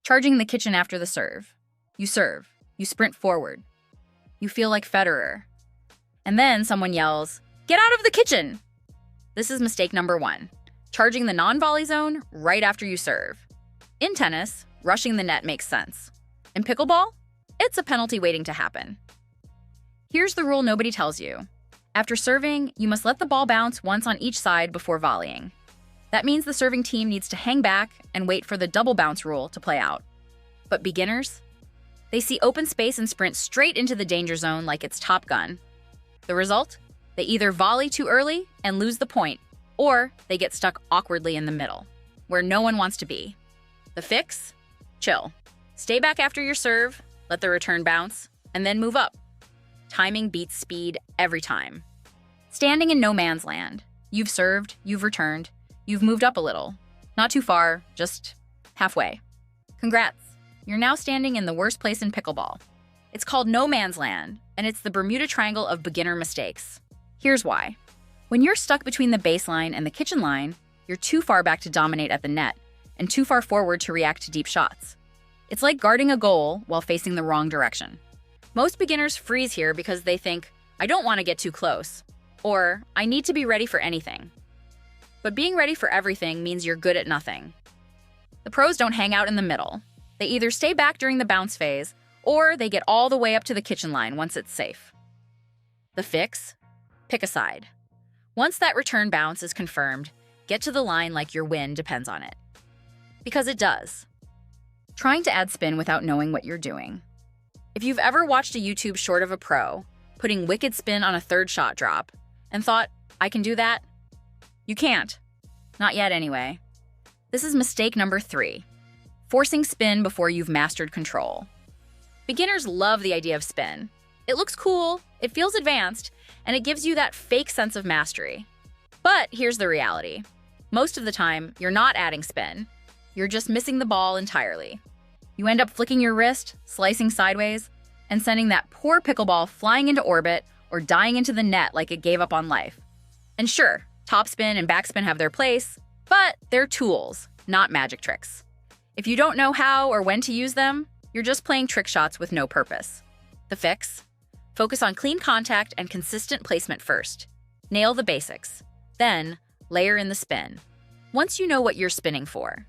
Charging the kitchen after the serve. You serve. You sprint forward. You feel like Federer. And then someone yells, "Get out of the kitchen!" This is mistake number 1. Charging the non-volley zone right after you serve. In tennis, rushing the net makes sense. In pickleball, it's a penalty waiting to happen. Here's the rule nobody tells you. After serving, you must let the ball bounce once on each side before volleying. That means the serving team needs to hang back and wait for the double bounce rule to play out. But beginners? They see open space and sprint straight into the danger zone like it's Top Gun. The result? They either volley too early and lose the point, or they get stuck awkwardly in the middle, where no one wants to be. The fix? Chill. Stay back after your serve, let the return bounce, and then move up. Timing beats speed every time. Standing in no man's land. You've served, you've returned, you've moved up a little. Not too far, just halfway. Congrats. You're now standing in the worst place in pickleball. It's called no man's land, and it's the Bermuda Triangle of beginner mistakes. Here's why. When you're stuck between the baseline and the kitchen line, you're too far back to dominate at the net and too far forward to react to deep shots. It's like guarding a goal while facing the wrong direction. Most beginners freeze here because they think, "I don't want to get too close," or "I need to be ready for anything." But being ready for everything means you're good at nothing. The pros don't hang out in the middle. They either stay back during the bounce phase, or they get all the way up to the kitchen line once it's safe. The fix? Pick a side. Once that return bounce is confirmed, get to the line like your win depends on it. Because it does. Trying to add spin without knowing what you're doing. If you've ever watched a YouTube short of a pro putting wicked spin on a third shot drop and thought, "I can do that," you can't. Not yet, anyway. This is mistake number 3. Forcing spin before you've mastered control. Beginners love the idea of spin. It looks cool, it feels advanced, and it gives you that fake sense of mastery. But here's the reality. Most of the time, you're not adding spin. You're just missing the ball entirely. You end up flicking your wrist, slicing sideways, and sending that poor pickleball flying into orbit or dying into the net like it gave up on life. And sure, topspin and backspin have their place, but they're tools, not magic tricks. If you don't know how or when to use them, you're just playing trick shots with no purpose. The fix? Focus on clean contact and consistent placement first. Nail the basics. Then, layer in the spin. Once you know what you're spinning for.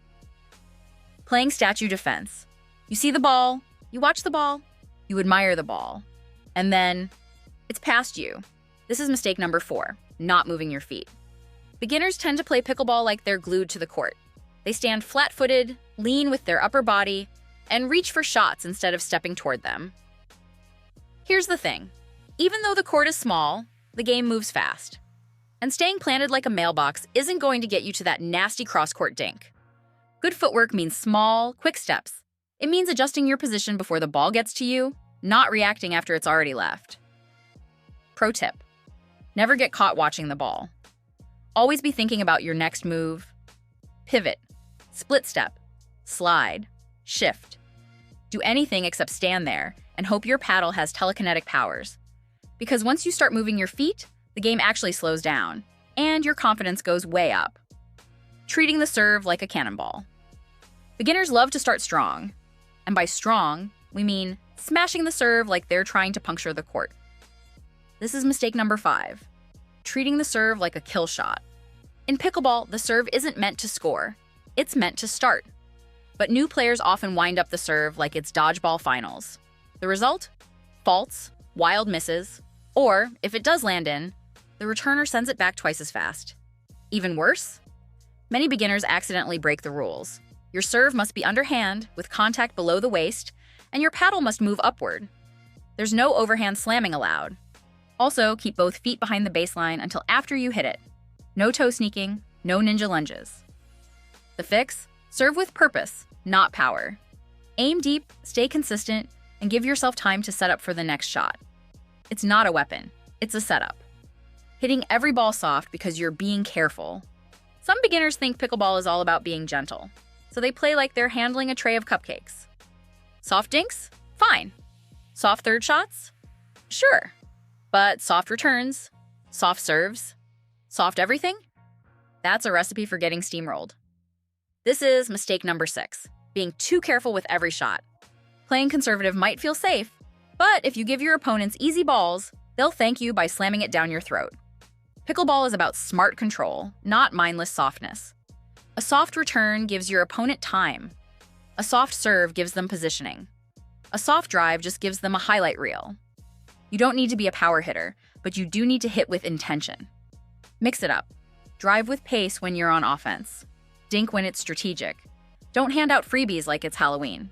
Playing statue defense. You see the ball, you watch the ball, you admire the ball, and then it's past you. This is mistake number 4, not moving your feet. Beginners tend to play pickleball like they're glued to the court. They stand flat-footed, lean with their upper body, and reach for shots instead of stepping toward them. Here's the thing. Even though the court is small, the game moves fast. And staying planted like a mailbox isn't going to get you to that nasty cross-court dink. Good footwork means small, quick steps. It means adjusting your position before the ball gets to you, not reacting after it's already left. Pro tip. Never get caught watching the ball. Always be thinking about your next move. Pivot. Split step. Slide. Shift. Do anything except stand there and hope your paddle has telekinetic powers. Because once you start moving your feet, the game actually slows down, and your confidence goes way up. Treating the serve like a cannonball. Beginners love to start strong. And by strong, we mean smashing the serve like they're trying to puncture the court. This is mistake number 5. Treating the serve like a kill shot. In pickleball, the serve isn't meant to score. It's meant to start. But new players often wind up the serve like it's dodgeball finals. The result? Faults, wild misses, or, if it does land in, the returner sends it back twice as fast. Even worse? Many beginners accidentally break the rules. Your serve must be underhand, with contact below the waist, and your paddle must move upward. There's no overhand slamming allowed. Also, keep both feet behind the baseline until after you hit it. No toe sneaking, no ninja lunges. The fix? Serve with purpose, not power. Aim deep, stay consistent, and give yourself time to set up for the next shot. It's not a weapon, it's a setup. Hitting every ball soft because you're being careful. Some beginners think pickleball is all about being gentle, so they play like they're handling a tray of cupcakes. Soft dinks? Fine. Soft third shots? Sure. But soft returns, soft serves, soft everything? That's a recipe for getting steamrolled. This is mistake number 6, being too careful with every shot. Playing conservative might feel safe, but if you give your opponents easy balls, they'll thank you by slamming it down your throat. Pickleball is about smart control, not mindless softness. A soft return gives your opponent time. A soft serve gives them positioning. A soft drive just gives them a highlight reel. You don't need to be a power hitter, but you do need to hit with intention. Mix it up. Drive with pace when you're on offense. Dink when it's strategic. Don't hand out freebies like it's Halloween.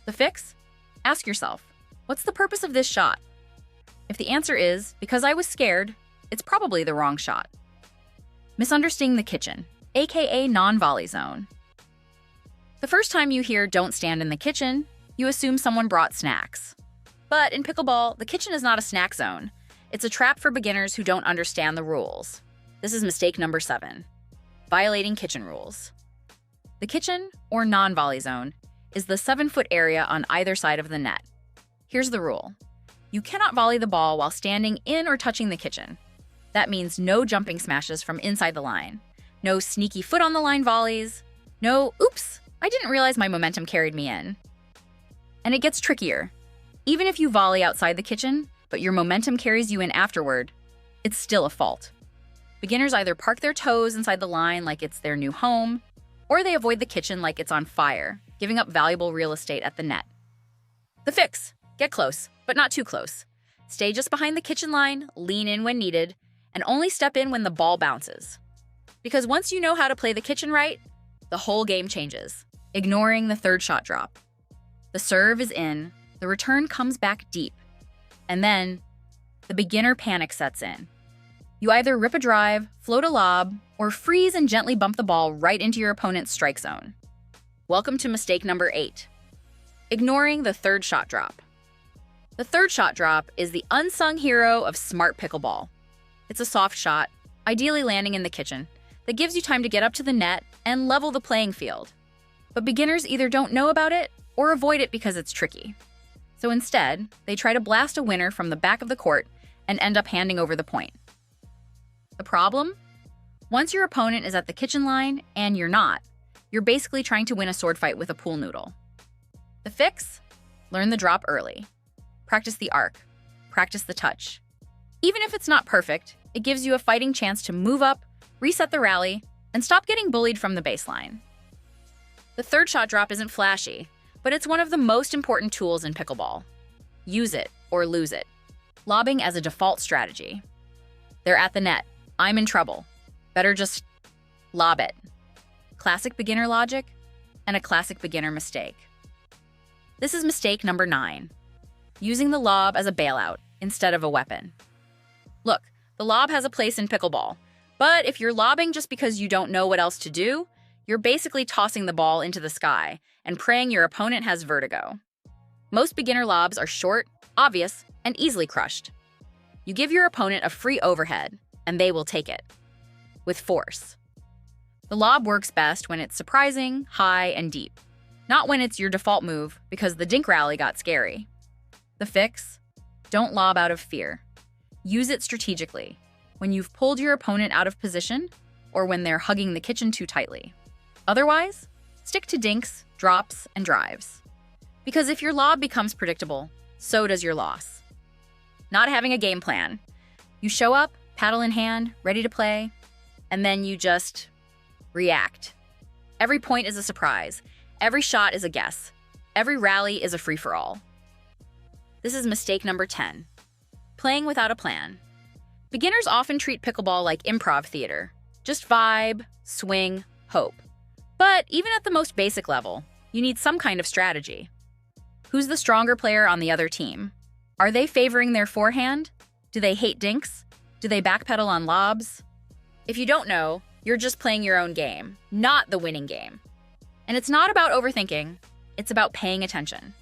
The fix? Ask yourself, what's the purpose of this shot? If the answer is, because I was scared, it's probably the wrong shot. Misunderstanding the kitchen, aka non-volley zone. The first time you hear "don't stand in the kitchen," you assume someone brought snacks. But in pickleball, the kitchen is not a snack zone. It's a trap for beginners who don't understand the rules. This is mistake number 7. Violating kitchen rules. The kitchen, or non-volley zone, is the 7-foot area on either side of the net. Here's the rule. You cannot volley the ball while standing in or touching the kitchen. That means no jumping smashes from inside the line, no sneaky foot on the line volleys, no "oops, I didn't realize my momentum carried me in." And it gets trickier. Even if you volley outside the kitchen, but your momentum carries you in afterward, it's still a fault. Beginners either park their toes inside the line like it's their new home, or they avoid the kitchen like it's on fire, giving up valuable real estate at the net. The fix: get close, but not too close. Stay just behind the kitchen line, lean in when needed, and only step in when the ball bounces. Because once you know how to play the kitchen right, the whole game changes. Ignoring the third shot drop. The serve is in, the return comes back deep, and then the beginner panic sets in. You either rip a drive, float a lob, or freeze and gently bump the ball right into your opponent's strike zone. Welcome to mistake number 8. Ignoring the third shot drop. The third shot drop is the unsung hero of smart pickleball. It's a soft shot, ideally landing in the kitchen, that gives you time to get up to the net and level the playing field. But beginners either don't know about it or avoid it because it's tricky. So instead, they try to blast a winner from the back of the court and end up handing over the point. The problem? Once your opponent is at the kitchen line and you're not, you're basically trying to win a sword fight with a pool noodle. The fix? Learn the drop early. Practice the arc. Practice the touch. Even if it's not perfect, it gives you a fighting chance to move up, reset the rally, and stop getting bullied from the baseline. The third shot drop isn't flashy, but it's one of the most important tools in pickleball. Use it or lose it. Lobbing as a default strategy. They're at the net. I'm in trouble. Better just lob it. Classic beginner logic and a classic beginner mistake. This is mistake number 9. Using the lob as a bailout instead of a weapon. Look, the lob has a place in pickleball, but if you're lobbing just because you don't know what else to do, you're basically tossing the ball into the sky and praying your opponent has vertigo. Most beginner lobs are short, obvious, and easily crushed. You give your opponent a free overhead, and they will take it. With force. The lob works best when it's surprising, high, and deep. Not when it's your default move because the dink rally got scary. The fix? Don't lob out of fear. Use it strategically, when you've pulled your opponent out of position or when they're hugging the kitchen too tightly. Otherwise, stick to dinks, drops, and drives. Because if your lob becomes predictable, so does your loss. Not having a game plan. You show up, paddle in hand, ready to play, and then you just react. Every point is a surprise. Every shot is a guess. Every rally is a free-for-all. This is mistake number 10. Playing without a plan. Beginners often treat pickleball like improv theater. Just vibe, swing, hope. But even at the most basic level, you need some kind of strategy. Who's the stronger player on the other team? Are they favoring their forehand? Do they hate dinks? Do they backpedal on lobs? If you don't know, you're just playing your own game, not the winning game. And it's not about overthinking, it's about paying attention.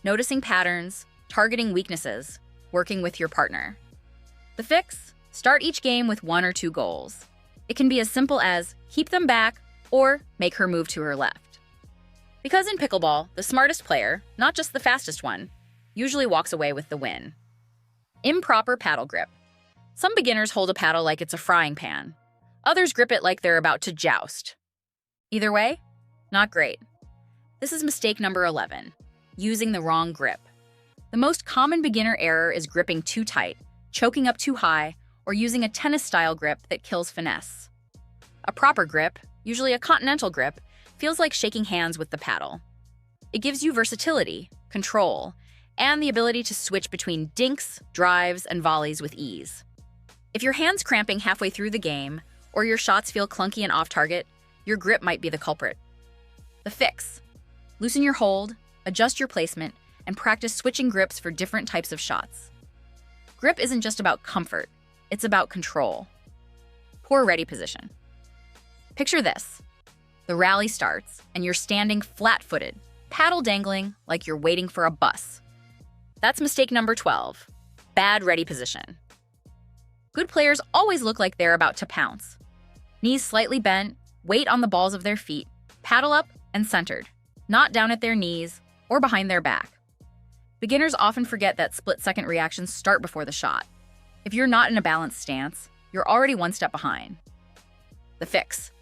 Noticing patterns, targeting weaknesses, working with your partner. The fix? Start each game with 1 or 2 goals. It can be as simple as keep them back or make her move to her left. Because in pickleball, the smartest player, not just the fastest one, usually walks away with the win. Improper paddle grip. Some beginners hold a paddle like it's a frying pan. Others grip it like they're about to joust. Either way, not great. This is mistake number 11, using the wrong grip. The most common beginner error is gripping too tight, choking up too high, or using a tennis-style grip that kills finesse. A proper grip, usually a continental grip, feels like shaking hands with the paddle. It gives you versatility, control, and the ability to switch between dinks, drives, and volleys with ease. If your hand's cramping halfway through the game, or your shots feel clunky and off-target, your grip might be the culprit. The fix: loosen your hold, adjust your placement, and practice switching grips for different types of shots. Grip isn't just about comfort, it's about control. Poor ready position. Picture this. The rally starts, and you're standing flat-footed, paddle dangling like you're waiting for a bus. That's mistake number 12, bad ready position. Good players always look like they're about to pounce. Knees slightly bent, weight on the balls of their feet, paddle up and centered, not down at their knees or behind their back. Beginners often forget that split-second reactions start before the shot. If you're not in a balanced stance, you're already one step behind. The fix: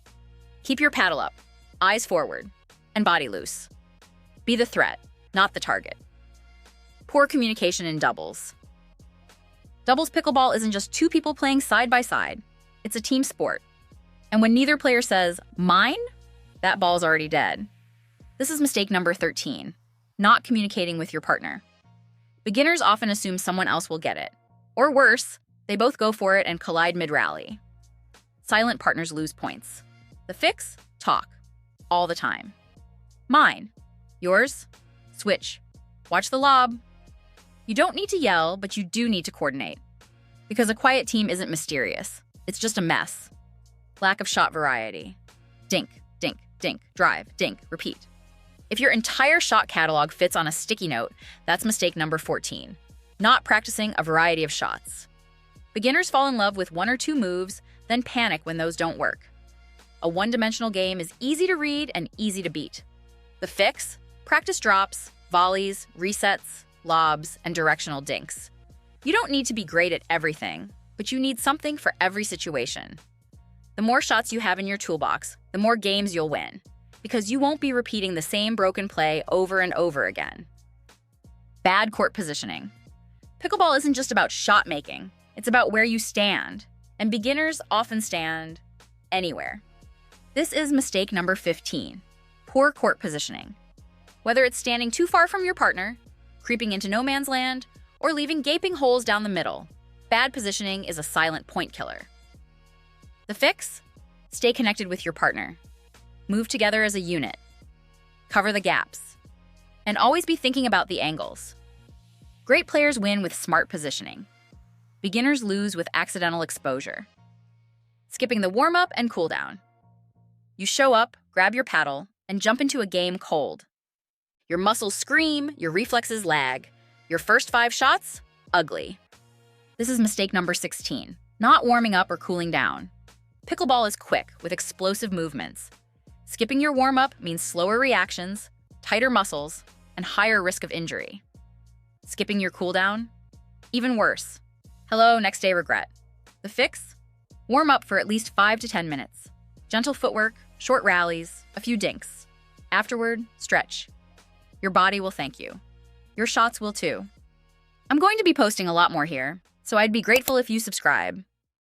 keep your paddle up, eyes forward, and body loose. Be the threat, not the target. Poor communication in doubles. Doubles pickleball isn't just two people playing side by side. It's a team sport. And when neither player says, "Mine," that ball's already dead. This is mistake number 13, not communicating with your partner. Beginners often assume someone else will get it. Or worse, they both go for it and collide mid-rally. Silent partners lose points. The fix: talk. All the time. Mine. Yours. Switch. Watch the lob. You don't need to yell, but you do need to coordinate. Because a quiet team isn't mysterious. It's just a mess. Lack of shot variety. Dink, dink, dink, drive, dink, repeat. If your entire shot catalog fits on a sticky note, that's mistake number 14. Not practicing a variety of shots. Beginners fall in love with one or two moves, then panic when those don't work. A one-dimensional game is easy to read and easy to beat. The fix: practice drops, volleys, resets, lobs, and directional dinks. You don't need to be great at everything, but you need something for every situation. The more shots you have in your toolbox, the more games you'll win, because you won't be repeating the same broken play over and over again. Bad court positioning. Pickleball isn't just about shot making, it's about where you stand, and beginners often stand anywhere. This is mistake number 15, poor court positioning. Whether it's standing too far from your partner, creeping into no man's land, or leaving gaping holes down the middle, bad positioning is a silent point killer. The fix: stay connected with your partner. Move together as a unit. Cover the gaps. And always be thinking about the angles. Great players win with smart positioning. Beginners lose with accidental exposure. Skipping the warm-up and cool-down. You show up, grab your paddle, and jump into a game cold. Your muscles scream, your reflexes lag. Your first 5 shots: ugly. This is mistake number 16, not warming up or cooling down. Pickleball is quick, with explosive movements. Skipping your warm-up means slower reactions, tighter muscles, and higher risk of injury. Skipping your cool-down? Even worse. Hello, next day regret. The fix: warm up for at least 5 to 10 minutes. Gentle footwork, short rallies, a few dinks. Afterward, stretch. Your body will thank you. Your shots will too. I'm going to be posting a lot more here, so I'd be grateful if you subscribe.